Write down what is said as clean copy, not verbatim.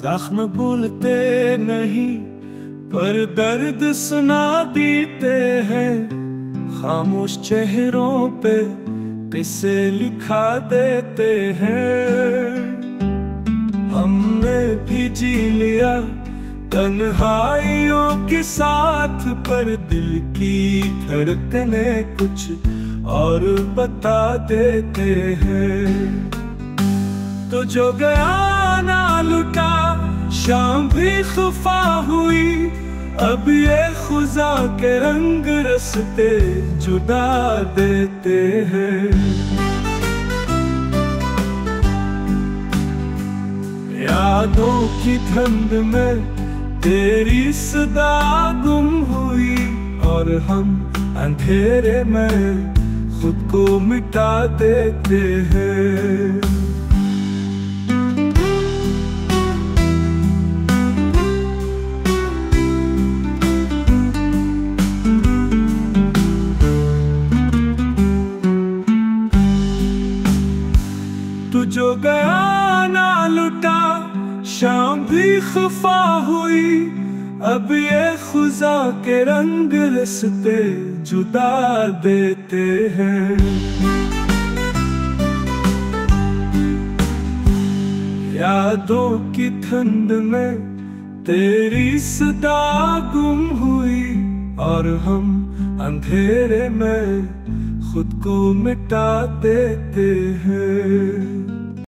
जख्म भूलते नहीं पर दर्द सुना देते हैं। खामोश चेहरों पे किस्से लिखा देते हैं। हमने भी जी लिया तन्हाइयों के साथ, पर दिल की धड़कने कुछ और बता देते हैं। तो जो गया ना लुटा, शाम भी खफा हुई, अब ये खुदा के रंग रस्ते जुदा देते हैं। यादों की धुंध में तेरी सदा गुम हुई, और हम अंधेरे में खुद को मिटा देते हैं। तू जो गया ना लुटा, शाम भी खफा हुई, अब ये खुदा के रंग रिश्ते जुदा देते हैं। यादों की ठंड में तेरी सदा गुम हुई, और हम अंधेरे में खुद को मिटा देते हैं।